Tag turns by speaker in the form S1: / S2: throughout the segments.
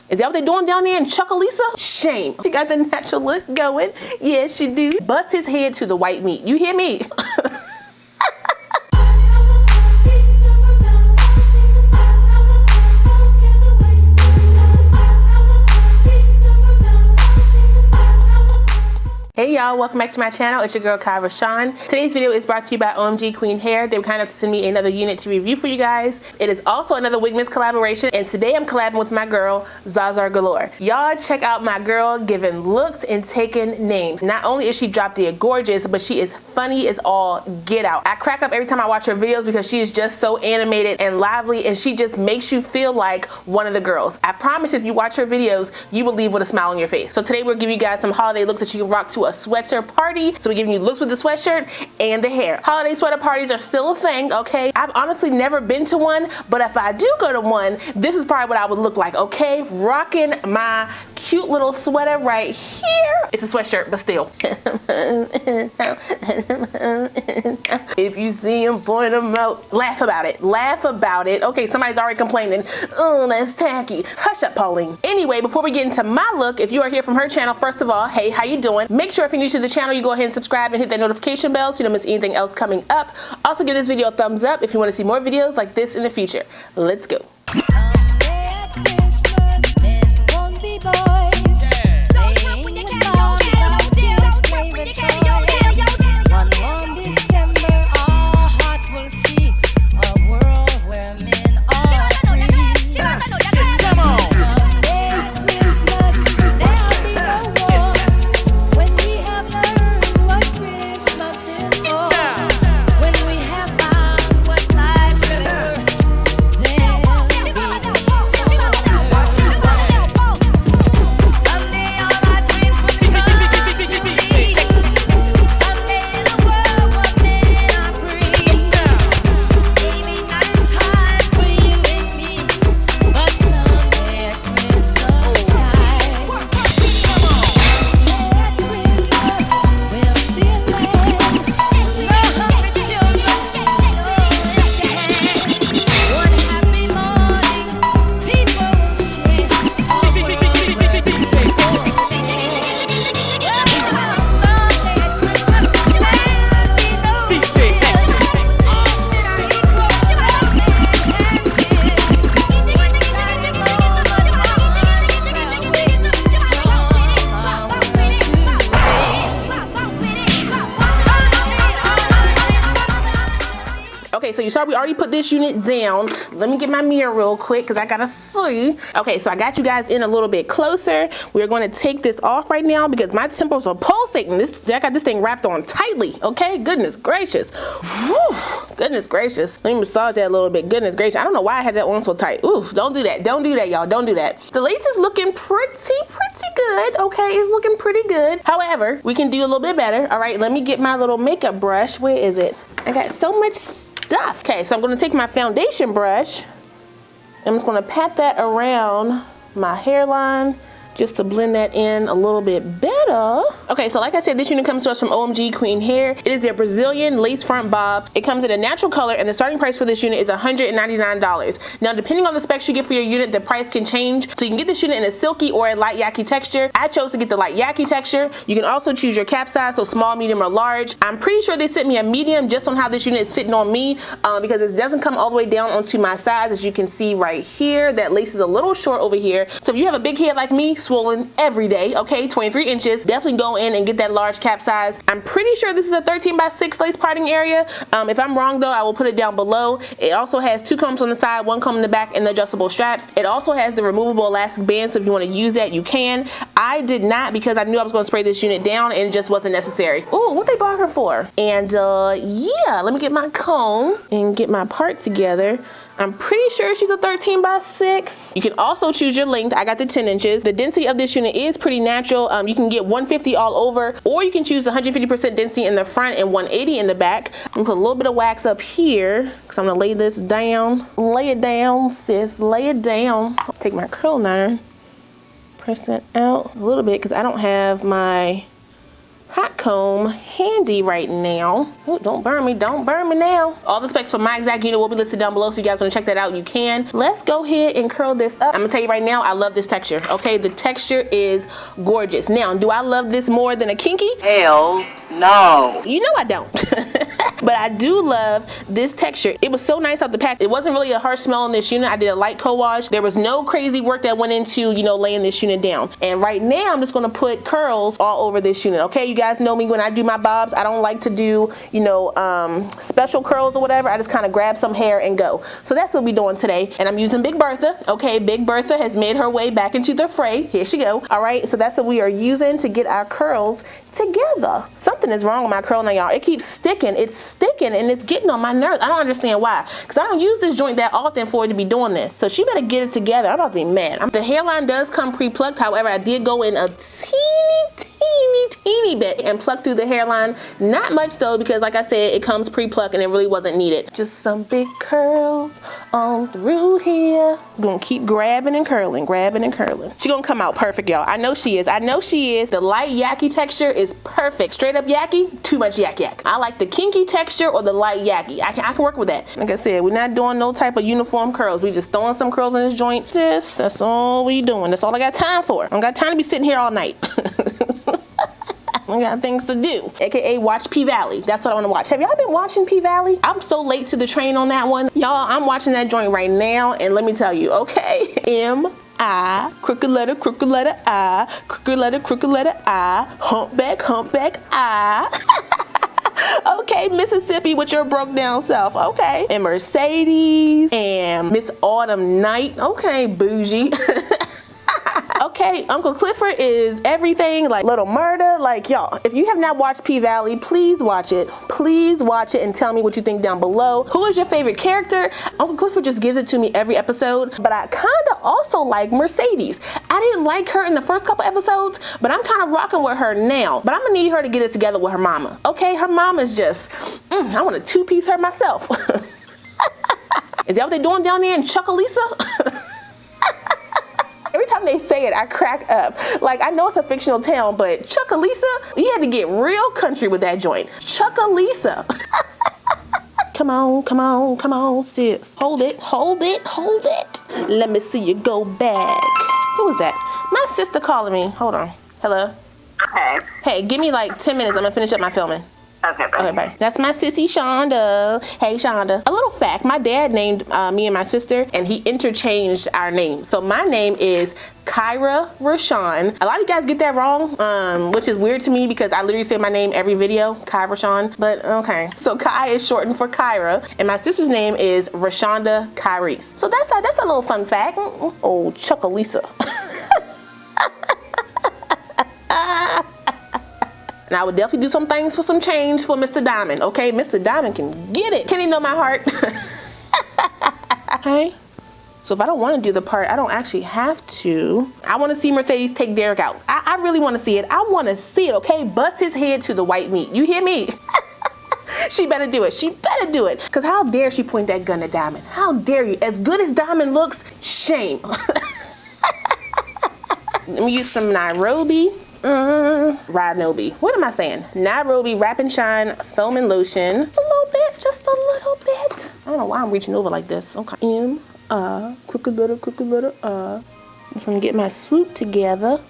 S1: Is that what they doing down there in Chuckalisa? Shame. She got the natural look going. Yes, she do. Bust his head to the white meat. You hear me? Hey y'all, welcome back to my channel. It's your girl RaShon. Today's video is brought to you by OMGqueen Hair. They were kind enough to send me another unit to review for you guys. It is also another WIGMAS collaboration, and today I'm collabing with my girl ZarZarGalore. Y'all check out my girl giving looks and taking names. Not only is she drop dead gorgeous, but she is funny as all get out. I crack up every time I watch her videos because she is just so animated and lively, and she just makes you feel like one of the girls. I promise if you watch her videos, you will leave with a smile on your face. So today we're giving you guys some holiday looks that you can rock to a sweatshirt party. So we're giving you looks with the sweatshirt and the hair. Holiday sweater parties are still a thing, okay? I've honestly never been to one, but if I do go to one, this is probably what I would look like, okay? Rocking my cute little sweater right here. It's a sweatshirt, but still. If you see him, point him out. Laugh about it. Laugh about it. Okay, somebody's already complaining. Oh, that's tacky. Hush up, Pauline. Anyway, before we get into my look, if you are here from her channel, first of all, hey, how you doing? Make sure if you're new to the channel, you go ahead and subscribe and hit that notification bell so you don't miss anything else coming up. Also, give this video a thumbs up if you want to see more videos like this in the future. Let's go. Okay, so you saw we already put this unit down. Let me get my mirror real quick because I gotta see. Okay, so I got you guys in a little bit closer. We're going to take this off right now because my temples are pulsating. I got this thing wrapped on tightly. Okay, goodness gracious. Whew. Goodness gracious. Let me massage that a little bit. Goodness gracious. I don't know why I had that on so tight. Oof, don't do that. Don't do that, y'all. Don't do that. The lace is looking pretty good. Okay, it's looking pretty good. However, we can do a little bit better. All right, let me get my little makeup brush. Where is it? I got so much stuff. Okay, so I'm gonna take my foundation brush. I'm just gonna pat that around my hairline just to blend that in a little bit better. Okay, so like I said, this unit comes to us from OMGqueen Hair. It is their Brazilian lace front bob. It comes in a natural color, and the starting price for this unit is $199. Now, depending on the specs you get for your unit, the price can change. So you can get this unit in a silky or a light yaki texture. I chose to get the light yaki texture. You can also choose your cap size, so small, medium, or large. I'm pretty sure they sent me a medium just on how this unit is fitting on me because it doesn't come all the way down onto my size. As you can see right here, that lace is a little short over here. So if you have a big head like me, swollen every day, okay, 23 inches, definitely go in and get that large cap size. I'm pretty sure this is a 13x6 lace parting area. If I'm wrong though, I will put it down below. It also has 2 combs on the side, 1 comb in the back, and the adjustable straps. It also has the removable elastic band, so if you want to use that, you can. I did not because I knew I was going to spray this unit down and it just wasn't necessary. Ooh, what they bought her for? And yeah, let me get my comb and get my part together. I'm pretty sure she's a 13x6. You can also choose your length. I got the 10 inches. The density of this unit is pretty natural. You can get 150 all over, or you can choose 150% density in the front and 180 in the back. I'm gonna put a little bit of wax up here because I'm gonna lay this down. Lay it down, sis, lay it down. Take my curl liner, press that out a little bit because I don't have my hot comb handy right now. Oh, don't burn me now. All the specs for my exact unit will be listed down below, so you guys want to check that out, you can. Let's go ahead and curl this up. I'm gonna tell you right now, I love this texture, okay? The texture is gorgeous. Now, do I love this more than a kinky?
S2: Hell no.
S1: You know I don't. But I do love this texture. It was so nice out the pack. It wasn't really a harsh smell in this unit. I did a light co-wash. There was no crazy work that went into, you know, laying this unit down. And right now, I'm just gonna put curls all over this unit, okay? You guys know me when I do my bobs. I don't like to do, you know, special curls or whatever. I just kind of grab some hair and go. So that's what we're doing today. And I'm using Big Bertha, okay? Big Bertha has made her way back into the fray. Here she go. All right, so that's what we are using to get our curls together. Something is wrong with my curl now, y'all. It keeps sticking. It's sticking and it's getting on my nerves. I don't understand why, because I don't use this joint that often for it to be doing this. So she better get it together. I'm about to be mad. The hairline does come pre-plucked. However, I did go in a teeny bit and pluck through the hairline. Not much though, because like I said, it comes pre-plucked and it really wasn't needed. Just some big curls on through here. I'm gonna keep grabbing and curling, grabbing and curling. She gonna come out perfect, y'all. I know she is. I know she is. The light Yaki texture is perfect. Straight up Yaki, too much yak. I like the kinky texture or the light Yaki. I can work with that. Like I said, we're not doing no type of uniform curls. We just throwing some curls in this joint. That's all we doing. That's all I got time for. I don't got time to be sitting here all night. I got things to do, aka watch PValley. That's what I want to watch. Have y'all been watching PValley? I'm so late to the train on that one. Y'all, I'm watching that joint right now, and let me tell you, okay? M-I, crooked letter I, crooked letter I, humpback I. Okay, Mississippi with your broke down self, okay? And Mercedes, and Miss Autumn Night, okay, bougie. Okay, Uncle Clifford is everything, like Little Murder. Like, y'all, if you have not watched PValley, please watch it. Please watch it and tell me what you think down below. Who is your favorite character? Uncle Clifford just gives it to me every episode, but I kind of also like Mercedes. I didn't like her in the first couple episodes, but I'm kind of rocking with her now. But I'm gonna need her to get it together with her mama. Okay, her mama's just, I want to two-piece her myself. Is that what they're doing down there in Chuckalisa? Every time they say it, I crack up. Like, I know it's a fictional town, but Chuckalisa, you had to get real country with that joint. Chuckalisa. Come on, sis. Hold it. Let me see you go back. Who was that? My sister calling me. Hold on. Hello?
S2: Hey.
S1: Hey, give me like 10 minutes. I'm gonna finish up my filming.
S2: Okay, bye.
S1: Okay, bye. That's my sissy Shonda. Hey, Shonda. A little fact, my dad named me and my sister, and he interchanged our names. So my name is Kyra RaShon. A lot of you guys get that wrong, which is weird to me because I literally say my name every video, Kai RaShon, but okay. So Kai is shortened for Kyra, and my sister's name is Rashonda Kyrese. So that's a little fun fact. Oh, Chuckalisa. And I would definitely do some things for some change for Mr. Diamond, okay? Mr. Diamond can get it. Can he know my heart? Okay. So if I don't want to do the part, I don't actually have to. I want to see Mercedes take Derek out. I really want to see it. I want to see it, okay? Bust his head to the white meat. You hear me? She better do it. She better do it. Because how dare she point that gun at Diamond? How dare you? As good as Diamond looks, shame. Let me use some Nairobi. Rinobi. What am I saying? Nairobi Wrap and Shine Foam and Lotion. Just a little bit. Just a little bit. I don't know why I'm reaching over like this. Okay. Crooked letter, I'm just gonna get my swoop together.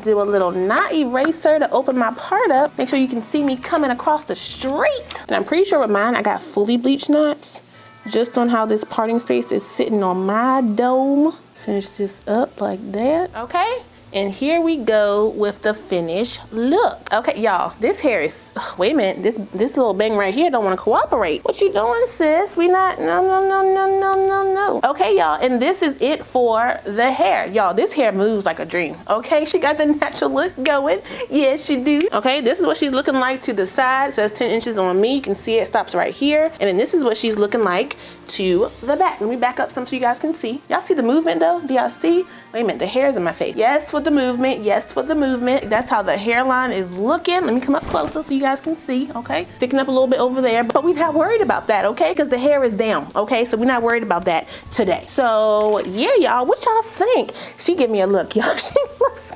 S1: Do a little knot eraser to open my part up. Make sure you can see me coming across the street. And I'm pretty sure with mine, I got fully bleached knots. Just on how this parting space is sitting on my dome. Finish this up like that. Okay. And here we go with the finished look. Okay, y'all, this hair is, wait a minute, this little bang right here don't want to cooperate. What you doing, sis? We not, no. Okay, y'all, and this is it for the hair. Y'all, this hair moves like a dream, okay? She got the natural look going. Yes, she do. Okay, this is what she's looking like to the side. So that's 10 inches on me. You can see it stops right here. And then this is what she's looking like to the back. Let me back up some so you guys can see. Y'all see the movement though? Do y'all see? Wait a minute, the hair's in my face. Yes, with the movement. Yes, with the movement. That's how the hairline is looking. Let me come up closer so you guys can see, okay? Sticking up a little bit over there, but we're not worried about that, okay? Because the hair is down, okay? So we're not worried about that today. So yeah, y'all, what y'all think? She give me a look, y'all. She looks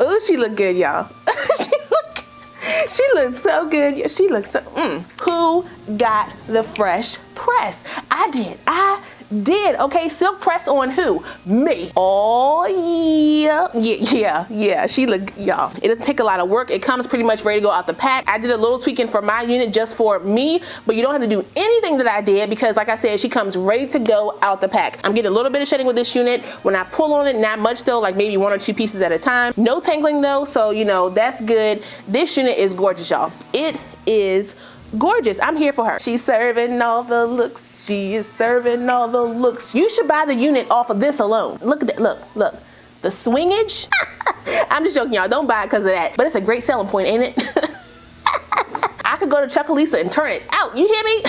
S1: Ooh, she look good, y'all. She looks so good. Yeah, she looks so, Who got the fresh press? I did. Okay, silk press on who? Me. Oh yeah. She look, y'all. It doesn't take a lot of work. It comes pretty much ready to go out the pack. I did a little tweaking for my unit just for me, but you don't have to do anything that I did because like I said, she comes ready to go out the pack. I'm getting a little bit of shedding with this unit. When I pull on it, not much though, like maybe 1 or 2 pieces at a time. No tangling though, so you know, that's good. This unit is gorgeous, y'all. It is gorgeous. I'm here for her. She's serving all the looks. She is serving all the looks. You should buy the unit off of this alone. Look at that. Look. The swingage. I'm just joking, y'all. Don't buy it because of that. But it's a great selling point, ain't it? I could go to Chuckalisa and turn it out. You hear me?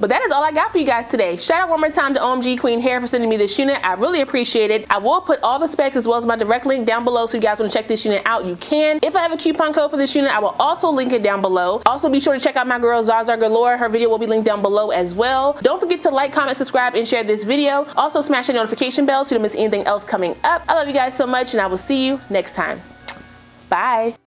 S1: But that is all I got for you guys today. Shout out one more time to OMGqueen Hair for sending me this unit. I really appreciate it. I will put all the specs as well as my direct link down below, so if you guys want to check this unit out, you can. If I have a coupon code for this unit, I will also link it down below. Also, be sure to check out my girl ZarZarGalore. Her video will be linked down below as well. Don't forget to like, comment, subscribe, and share this video. Also, smash the notification bell so you don't miss anything else coming up. I love you guys so much, and I will see you next time. Bye.